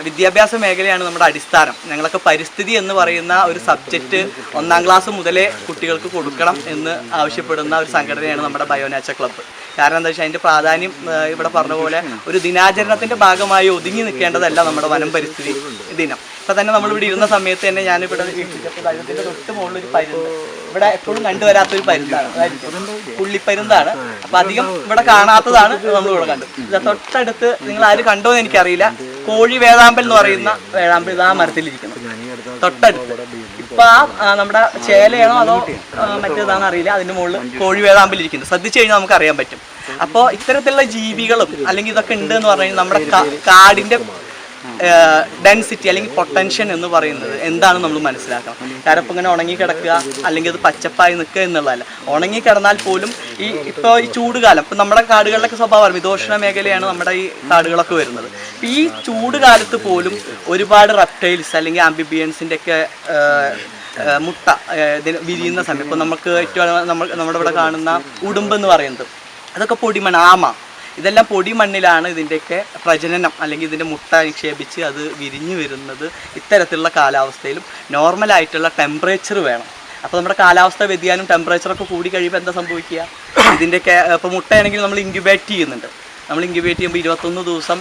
വിദ്യാഭ്യാസ മേഖലയാണ് നമ്മുടെ അടിസ്ഥാനം. ഞങ്ങളൊക്കെ പരിസ്ഥിതി എന്ന് പറയുന്ന ഒരു സബ്ജക്റ്റ് 1ാം ക്ലാസ് മുതലേ കുട്ടികൾക്ക് കൊടുക്കണം എന്ന് ആവശ്യപ്പെടുന്ന ഒരു സംഘടനയാണ് നമ്മുടെ ബയോനാച്ചർ ക്ലബ്ബ്. കാരണം എന്താ വെച്ചാൽ അതിൻ്റെ പ്രാധാന്യം ഇവിടെ പറഞ്ഞ പോലെ ഒരു ദിനാചരണത്തിൻ്റെ ഭാഗമായി ഒതുങ്ങി നിൽക്കേണ്ടതല്ല നമ്മുടെ വനം പരിസ്ഥിതി ദിനം. ഇപ്പം തന്നെ നമ്മളിവിടെ ഇരുന്ന സമയത്ത് തന്നെ ഞാനിവിടെ ഇതിൻ്റെ തൊട്ട് മുകളിലൊരു പരുന്ത്, ഇവിടെ എപ്പോഴും കണ്ടുവരാത്തൊരു പരുന്താണ്, പുള്ളിപ്പരുന്താണ്. അപ്പം അധികം ഇവിടെ കാണാത്തതാണ് നമ്മളിവിടെ കണ്ടത്. തൊട്ടടുത്ത് നിങ്ങൾ ആരും കണ്ടോ എന്ന് എനിക്കറിയില്ല, കോഴി വേഴാമ്പൽ എന്ന് പറയുന്ന വേഴാമ്പൽ ഇതാ മരത്തിലിരിക്കുന്നു തൊട്ടടുത്ത്. ഇപ്പൊ നമ്മുടെ ചേലയാണോ അതോ മറ്റേതാണെന്ന് അറിയില്ല, അതിന്റെ മുകളിൽ കോഴി വേഴാമ്പൽ ഇരിക്കുന്നത്. ശ്രദ്ധിച്ചു കഴിഞ്ഞാൽ നമുക്ക് അറിയാൻ പറ്റും. അപ്പോൾ ഇത്തരത്തിലുള്ള ജീവികളും അല്ലെങ്കിൽ ഇതൊക്കെ ഉണ്ട് എന്ന് പറഞ്ഞു കഴിഞ്ഞാൽ നമ്മുടെ കാടിന്റെ ഡെൻസിറ്റി അല്ലെങ്കിൽ പൊട്ടൻഷ്യൽ എന്ന് പറയുന്നത് എന്താണെന്ന് നമ്മൾ മനസ്സിലാക്കണം. കാരണം ഇപ്പം ഇങ്ങനെ ഉണങ്ങിക്കിടക്കുക അല്ലെങ്കിൽ അത് പച്ചപ്പായി നിൽക്കുക എന്നുള്ളതല്ല. ഉണങ്ങിക്കിടന്നാൽ പോലും ഇപ്പോൾ ഈ ചൂടുകാലം, ഇപ്പം നമ്മുടെ കാടുകളിലൊക്കെ സ്വഭാവം മിതോഷ്ണ മേഖലയാണ് നമ്മുടെ ഈ കാടുകളൊക്കെ വരുന്നത്. ഇപ്പം ഈ ചൂടുകാലത്ത് പോലും ഒരുപാട് റെപ്റ്റൈൽസ് അല്ലെങ്കിൽ ആംബിബിയൻസിൻ്റെ ഒക്കെ മുട്ട വിരിയുന്ന സമയം, ഇപ്പോൾ നമുക്ക് ഏറ്റവും നമ്മുടെ ഇവിടെ കാണുന്ന ഉടുമ്പ് എന്ന് പറയുന്നത് അതൊക്കെ പൊടിമണ്ണ്, ആമ, ഇതെല്ലാം പൊടിമണ്ണിലാണ് ഇതിൻ്റെയൊക്കെ പ്രജനനം അല്ലെങ്കിൽ ഇതിൻ്റെ മുട്ട നിക്ഷേപിച്ച് അത് വിരിഞ്ഞു വരുന്നത്. ഇത്തരത്തിലുള്ള കാലാവസ്ഥയിലും നോർമലായിട്ടുള്ള ടെമ്പറേച്ചർ വേണം. അപ്പോൾ നമ്മുടെ കാലാവസ്ഥ വ്യതിയാനം ടെമ്പറേച്ചറൊക്കെ കൂടി കഴിയുമ്പോൾ എന്താ സംഭവിക്കുക, ഇതിൻ്റെയൊക്കെ ഇപ്പോൾ മുട്ടയാണെങ്കിൽ നമ്മൾ ഇൻക്യുബേറ്റ് ചെയ്യുന്നുണ്ട്. നമ്മൾ ഇൻക്യുബേറ്റ് ചെയ്യുമ്പോൾ 21 ദിവസം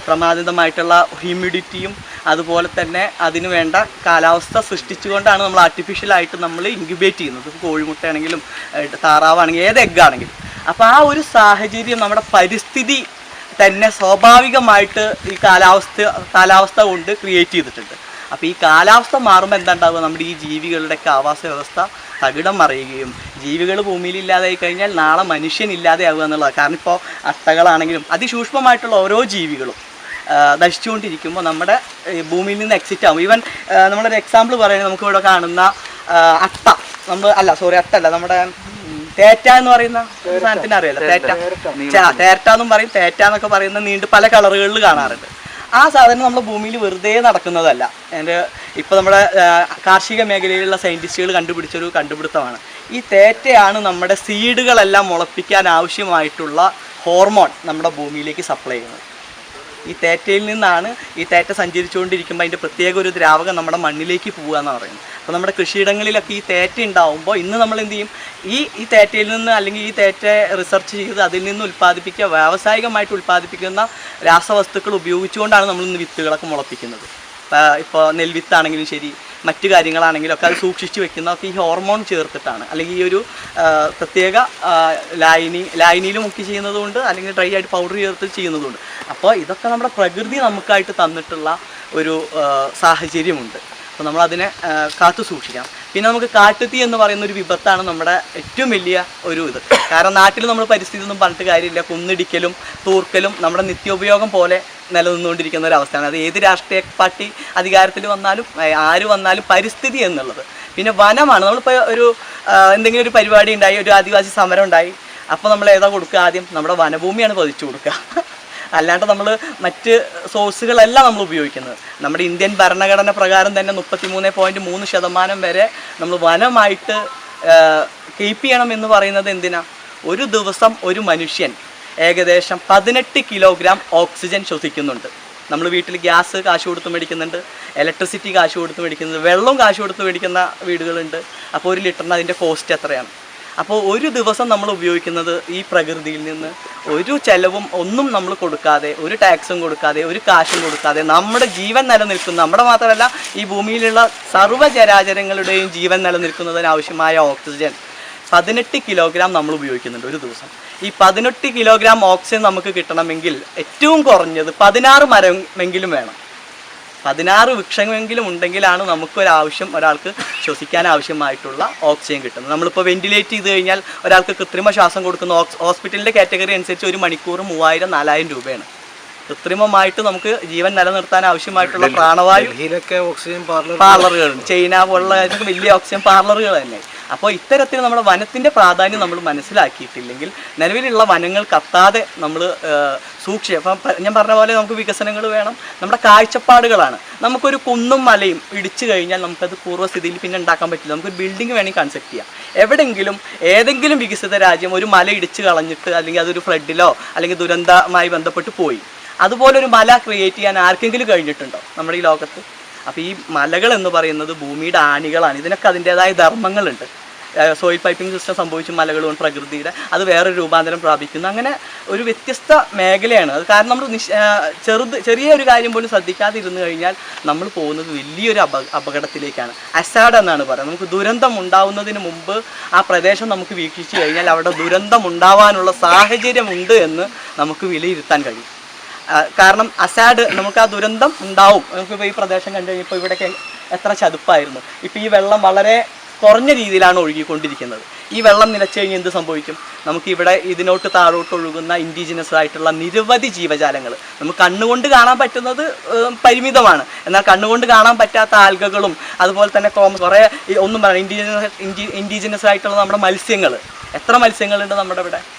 ക്രമാതീതമായിട്ടുള്ള ഹ്യൂമിഡിറ്റിയും അതുപോലെ തന്നെ അതിന് വേണ്ട കാലാവസ്ഥ സൃഷ്ടിച്ചുകൊണ്ടാണ് നമ്മൾ ആർട്ടിഫിഷ്യലായിട്ട് നമ്മൾ ഇൻക്യുബേറ്റ് ചെയ്യുന്നത്. കോഴിമുട്ടയാണെങ്കിലും താറാവാണെങ്കിലും ഏത് എഗ്ഗാണെങ്കിലും. അപ്പോൾ ആ ഒരു സാഹചര്യം നമ്മുടെ പരിസ്ഥിതി തന്നെ സ്വാഭാവികമായിട്ട് ഈ കാലാവസ്ഥ കൊണ്ട് ക്രിയേറ്റ് ചെയ്തിട്ടുണ്ട്. അപ്പോൾ ഈ കാലാവസ്ഥ മാറുമ്പോൾ എന്താ ഉണ്ടാവുക, നമ്മുടെ ഈ ജീവികളുടെയൊക്കെ ആവാസ വ്യവസ്ഥ തകിടം മറിയുകയും ജീവികൾ ഭൂമിയിലില്ലാതായി കഴിഞ്ഞാൽ നാളെ മനുഷ്യനില്ലാതെ ആവുക എന്നുള്ളതാണ്. കാരണം ഇപ്പോൾ അട്ടകളാണെങ്കിലും അതിസൂക്ഷ്മമായിട്ടുള്ള ഓരോ ജീവികളും നശിച്ചുകൊണ്ടിരിക്കുമ്പോൾ നമ്മുടെ ഭൂമിയിൽ നിന്ന് എക്സിറ്റ് ആകും. ഈവൻ നമ്മളൊരു എക്സാമ്പിൾ പറയുന്നത് നമുക്കിവിടെ കാണുന്ന അട്ട, അട്ടല്ല നമ്മുടെ തേറ്റ എന്ന് പറയുന്ന സാധനത്തിന് അറിയാലോ, തേറ്റ എന്നും പറയും, തേറ്റ എന്നൊക്കെ പറയുന്ന നീണ്ട് പല കളറുകളിൽ കാണാറുണ്ട്. ആ സാധനം നമ്മുടെ ഭൂമിയിൽ വെറുതെ നടക്കുന്നതല്ല. ഇപ്പോൾ നമ്മുടെ കാർഷിക മേഖലയിലുള്ള സയൻറ്റിസ്റ്റുകൾ കണ്ടുപിടിച്ചൊരു കണ്ടുപിടുത്തമാണ്. ഈ തേറ്റയാണ് നമ്മുടെ സീഡുകളെല്ലാം മുളപ്പിക്കാൻ ആവശ്യമായിട്ടുള്ള ഹോർമോൺ നമ്മുടെ ഭൂമിയിലേക്ക് സപ്ലൈ ചെയ്യുന്നത്. ഈ തേറ്റയിൽ നിന്നാണ് ഈ തേറ്റ സഞ്ചരിച്ചുകൊണ്ടിരിക്കുമ്പോൾ അതിൻ്റെ പ്രത്യേക ഒരു ദ്രാവകം നമ്മുടെ മണ്ണിലേക്ക് പോകുക എന്ന് പറയുന്നത്. അപ്പോൾ നമ്മുടെ കൃഷിയിടങ്ങളിലൊക്കെ ഈ തേറ്റ ഉണ്ടാവുമ്പോൾ ഇന്ന് നമ്മൾ എന്ത് ചെയ്യും, ഈ തേറ്റയിൽ നിന്ന് അല്ലെങ്കിൽ ഈ തേറ്റ റിസർച്ച് ചെയ്ത് അതിൽ നിന്ന് ഉൽപ്പാദിപ്പിക്കുക, വ്യാവസായികമായിട്ട് ഉൽപ്പാദിപ്പിക്കുന്ന രാസവസ്തുക്കൾ ഉപയോഗിച്ചുകൊണ്ടാണ് നമ്മൾ ഇന്ന് വിത്തുകളൊക്കെ മുളപ്പിക്കുന്നത്. ഇപ്പോൾ നെൽവിത്താണെങ്കിലും ശരി, മറ്റു കാര്യങ്ങളാണെങ്കിലും ഒക്കെ അത് സൂക്ഷിച്ച് വെക്കുന്നതൊക്കെ ഈ ഹോർമോൺ ചേർത്തിട്ടാണ്, അല്ലെങ്കിൽ ഈ ഒരു പ്രത്യേക ലായനിയിൽ മുക്കി ചെയ്യുന്നതുകൊണ്ട് അല്ലെങ്കിൽ ഡ്രൈ ആയിട്ട് പൗഡർ ചേർത്ത് ചെയ്യുന്നതുകൊണ്ട്. അപ്പോൾ ഇതൊക്കെ നമ്മുടെ പ്രകൃതി നമുക്കായിട്ട് തന്നിട്ടുള്ള ഒരു സാഹചര്യമുണ്ട്. അപ്പോൾ നമ്മളതിനെ കാത്തു സൂക്ഷിക്കണം. പിന്നെ നമുക്ക് കാട്ടുതീ എന്ന് പറയുന്ന ഒരു വിപത്താണ് നമ്മുടെ ഏറ്റവും വലിയ ഒരു ഇത്. കാരണം നാട്ടിൽ നമ്മൾ പരിസ്ഥിതി ഒന്നും പറഞ്ഞിട്ട് കാര്യമില്ല, കുന്നിടിക്കലും തൂർക്കലും നമ്മുടെ നിത്യോപയോഗം പോലെ നിലനിന്നുകൊണ്ടിരിക്കുന്ന ഒരു അവസ്ഥയാണ്. അത് ഏത് രാഷ്ട്രീയ പാർട്ടി അധികാരത്തിൽ വന്നാലും ആര് വന്നാലും പരിസ്ഥിതി എന്നുള്ളത്. പിന്നെ വനമാണ്. നമ്മളിപ്പോൾ എന്തെങ്കിലും ഒരു പരിപാടി ഉണ്ടായി, ഒരു ആദിവാസി സമരം ഉണ്ടായി, അപ്പോൾ നമ്മൾ ഏതാ കൊടുക്കുക, ആദ്യം നമ്മുടെ വനഭൂമിയാണ് പതിച്ചു കൊടുക്കുക. അല്ലാണ്ട് നമ്മൾ മറ്റ് സോഴ്സുകളെല്ലാം നമ്മൾ ഉപയോഗിക്കുന്നത്. നമ്മുടെ ഇന്ത്യൻ ഭരണഘടന പ്രകാരം തന്നെ 33.3% വരെ നമ്മൾ വനമായിട്ട് കീപ്പ് ചെയ്യണം എന്ന് പറയുന്നത് എന്തിനാ, ഒരു ദിവസം ഒരു മനുഷ്യൻ ഏകദേശം 18 കിലോഗ്രാം ഓക്സിജൻ ശ്വസിക്കുന്നുണ്ട്. നമ്മൾ വീട്ടിൽ ഗ്യാസ് കാശ് കൊടുത്ത് മേടിക്കുന്നുണ്ട്, ഇലക്ട്രിസിറ്റി കാശ് കൊടുത്ത് മേടിക്കുന്നുണ്ട്, വെള്ളം കാശ് കൊടുത്ത് മേടിക്കുന്ന വീടുകളുണ്ട്. അപ്പോൾ 1 ലിറ്ററിന് അതിൻ്റെ കോസ്റ്റ് എത്രയാണ്? അപ്പോൾ ഒരു ദിവസം നമ്മൾ ഉപയോഗിക്കുന്നത് ഈ പ്രകൃതിയിൽ നിന്ന് ഒരു ചെലവും ഒന്നും നമ്മൾ കൊടുക്കാതെ, ഒരു ടാക്സും കൊടുക്കാതെ, ഒരു കാശും കൊടുക്കാതെ നമ്മുടെ ജീവൻ നിലനിൽക്കുന്ന, നമ്മുടെ മാത്രമല്ല ഈ ഭൂമിയിലുള്ള സർവ്വചരാചരങ്ങളുടെയും ജീവൻ നിലനിൽക്കുന്നതിന് ആവശ്യമായ ഓക്സിജൻ 18 കിലോഗ്രാം നമ്മൾ ഉപയോഗിക്കുന്നുണ്ട് ഒരു ദിവസം. ഈ 18 കിലോഗ്രാം ഓക്സിജൻ നമുക്ക് കിട്ടണമെങ്കിൽ ഏറ്റവും കുറഞ്ഞത് 16 മരമെങ്കിലും വേണം. 16 വൃക്ഷമെങ്കിലും ഉണ്ടെങ്കിലാണ് ഒരാൾക്ക് ശ്വസിക്കാൻ ആവശ്യമായിട്ടുള്ള ഓക്സിജൻ കിട്ടുന്നത്. നമ്മളിപ്പോൾ വെന്റിലേറ്റ് ചെയ്ത് കഴിഞ്ഞാൽ ഒരാൾക്ക് കൃത്രിമ ശ്വാസം കൊടുക്കുന്ന ഹോസ്പിറ്റലിൻ്റെ കാറ്റഗറി അനുസരിച്ച് 1 മണിക്കൂർ 3000-4000 രൂപയാണ്. കൃത്രിമമായിട്ട് നമുക്ക് ജീവൻ നിലനിർത്താൻ ആവശ്യമായിട്ടുള്ള പ്രാണവായു ഓക്സിജൻ പാർലറുകളുണ്ട്. ചൈന പോലുള്ള വലിയ ഓക്സിജൻ പാർലറുകൾ തന്നെ. അപ്പോൾ ഇത്തരത്തിൽ നമ്മുടെ വനത്തിൻ്റെ പ്രാധാന്യം നമ്മൾ മനസ്സിലാക്കിയിട്ടില്ലെങ്കിൽ നിലവിലുള്ള വനങ്ങൾ കത്താതെ നമ്മൾ അപ്പം ഞാൻ പറഞ്ഞ പോലെ നമുക്ക് വികസനങ്ങൾ വേണം. നമ്മുടെ കാഴ്ചപ്പാടുകളാണ്. നമുക്കൊരു കുന്നും മലയും ഇടിച്ചു കഴിഞ്ഞാൽ നമുക്കത് പൂർവ്വസ്ഥിതിയിൽ പിന്നെ ഉണ്ടാക്കാൻ പറ്റില്ല. നമുക്കൊരു ബിൽഡിംഗ് വേണമെങ്കിൽ കൺസ്ട്രക്ട് ചെയ്യാം. എവിടെയെങ്കിലും ഏതെങ്കിലും വികസിത രാജ്യം ഒരു മല ഇടിച്ചു കളഞ്ഞിട്ട് അല്ലെങ്കിൽ അതൊരു ഫ്ലഡിലോ അല്ലെങ്കിൽ ദുരന്തമായി ബന്ധപ്പെട്ട് പോയി, അതുപോലൊരു മല ക്രിയേറ്റ് ചെയ്യാൻ ആർക്കെങ്കിലും കഴിഞ്ഞിട്ടുണ്ടോ നമ്മുടെ ഈ ലോകത്ത്? അപ്പോൾ ഈ മലകൾ എന്ന് പറയുന്നത് ഭൂമിയുടെ ആണികളാണ്. ഇതിനൊക്കെ അതിൻ്റേതായ ധർമ്മങ്ങളുണ്ട്. സോയിൽ പൈപ്പിംഗ് സിസ്റ്റം സംഭവിച്ച മലകളുണ്ട് പ്രകൃതിയുടെ, അത് വേറൊരു രൂപാന്തരം പ്രാപിക്കുന്നു. അങ്ങനെ ഒരു വ്യത്യസ്ത മേഖലയാണ് അത്. കാരണം നമ്മൾ ചെറിയ ഒരു കാര്യം പോലും ശ്രദ്ധിക്കാതിരുന്നു കഴിഞ്ഞാൽ നമ്മൾ പോകുന്നത് വലിയൊരു അപകടത്തിലേക്കാണ്. അസാഡ് എന്നാണ് പറയുന്നത്. നമുക്ക് ദുരന്തം ഉണ്ടാവുന്നതിന് മുമ്പ് ആ പ്രദേശം നമുക്ക് വീക്ഷിച്ചു കഴിഞ്ഞാൽ അവിടെ ദുരന്തം ഉണ്ടാവാനുള്ള സാഹചര്യമുണ്ട് എന്ന് നമുക്ക് വിലയിരുത്താൻ കഴിയും. കാരണം അസാഡ് നമുക്ക് ആ ദുരന്തം ഉണ്ടാവും. നമുക്കിപ്പോൾ ഈ പ്രദേശം കണ്ടു കഴിഞ്ഞപ്പോൾ ഇവിടെയൊക്കെ എത്ര ചതുപ്പായിരുന്നു. ഇപ്പോൾ ഈ വെള്ളം വളരെ കുറഞ്ഞ രീതിയിലാണ് ഒഴുകിക്കൊണ്ടിരിക്കുന്നത്. ഈ വെള്ളം നിലച്ചു കഴിഞ്ഞാൽ എന്ത് സംഭവിക്കും? നമുക്കിവിടെ ഇതിനോട്ട് താഴോട്ട് ഒഴുകുന്ന ഇൻഡിജിനസ് ആയിട്ടുള്ള നിരവധി ജീവജാലങ്ങൾ, നമുക്ക് കണ്ണുകൊണ്ട് കാണാൻ പറ്റുന്നത് പരിമിതമാണ്. എന്നാൽ കണ്ണുകൊണ്ട് കാണാൻ പറ്റാത്ത ആൽഗകളും അതുപോലെ തന്നെ കുറേ ഒന്നും പറയാം ഇൻഡിജിനസ് ആയിട്ടുള്ള നമ്മുടെ മത്സ്യങ്ങൾ, എത്ര മത്സ്യങ്ങളുണ്ട് നമ്മുടെ ഇവിടെ.